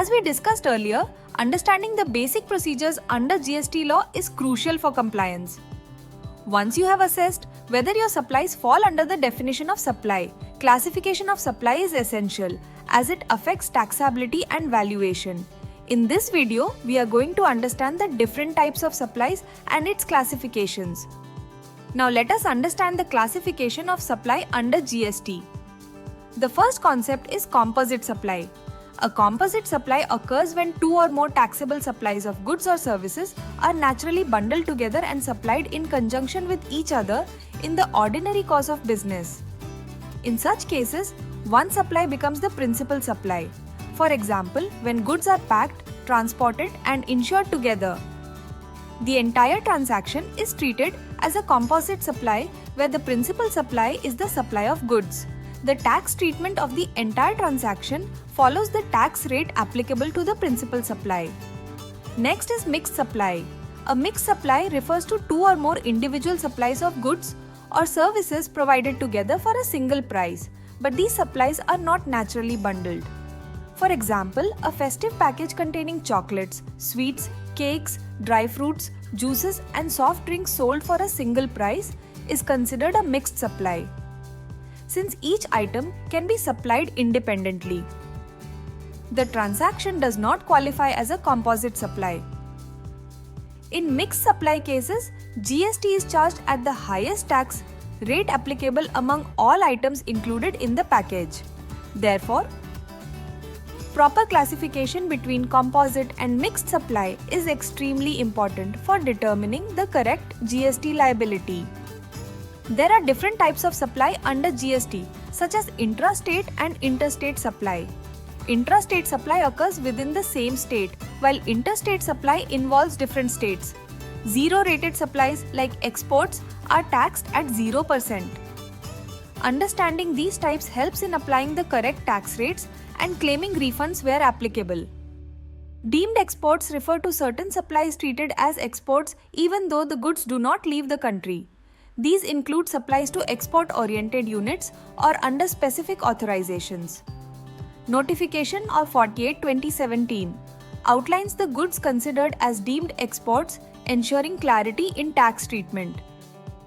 As we discussed earlier, understanding the basic procedures under GST law is crucial for compliance. Once you have assessed whether your supplies fall under the definition of supply, classification of supply is essential as it affects taxability and valuation. In this video, we are going to understand the different types of supplies and its classifications. Now let us understand the classification of supply under GST. The first concept is composite supply. A composite supply occurs when two or more taxable supplies of goods or services are naturally bundled together and supplied in conjunction with each other in the ordinary course of business. In such cases, one supply becomes the principal supply. For example, when goods are packed, transported, and insured together. The entire transaction is treated as a composite supply where the principal supply is the supply of goods. The tax treatment of the entire transaction follows the tax rate applicable to the principal supply. Next is mixed supply. A mixed supply refers to two or more individual supplies of goods or services provided together for a single price, but these supplies are not naturally bundled. For example, a festive package containing chocolates, sweets, cakes, dry fruits, juices, and soft drinks sold for a single price is considered a mixed supply, since each item can be supplied independently. The transaction does not qualify as a composite supply. In mixed supply cases, GST is charged at the highest tax rate applicable among all items included in the package. Therefore, proper classification between composite and mixed supply is extremely important for determining the correct GST liability. There are different types of supply under GST, such as intrastate and interstate supply. Intrastate supply occurs within the same state, while interstate supply involves different states. Zero-rated supplies like exports are taxed at 0%. Understanding these types helps in applying the correct tax rates and claiming refunds where applicable. Deemed exports refer to certain supplies treated as exports even though the goods do not leave the country. These include supplies to export-oriented units or under specific authorizations. Notification of 48/2017 outlines the goods considered as deemed exports, ensuring clarity in tax treatment.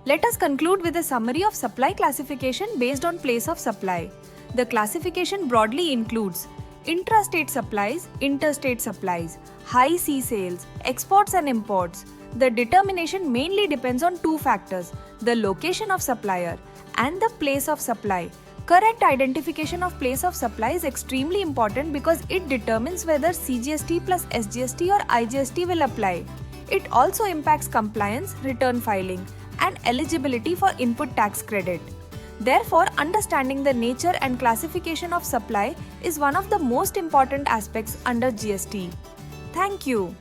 Let us conclude with a summary of supply classification based on place of supply. The classification broadly includes intrastate supplies, interstate supplies, high sea sales, exports and imports. The determination mainly depends on two factors: the location of supplier and the place of supply. Correct identification of place of supply is extremely important because it determines whether CGST plus SGST or IGST will apply. It also impacts compliance, return filing, and eligibility for input tax credit. Therefore, understanding the nature and classification of supply is one of the most important aspects under GST. Thank you.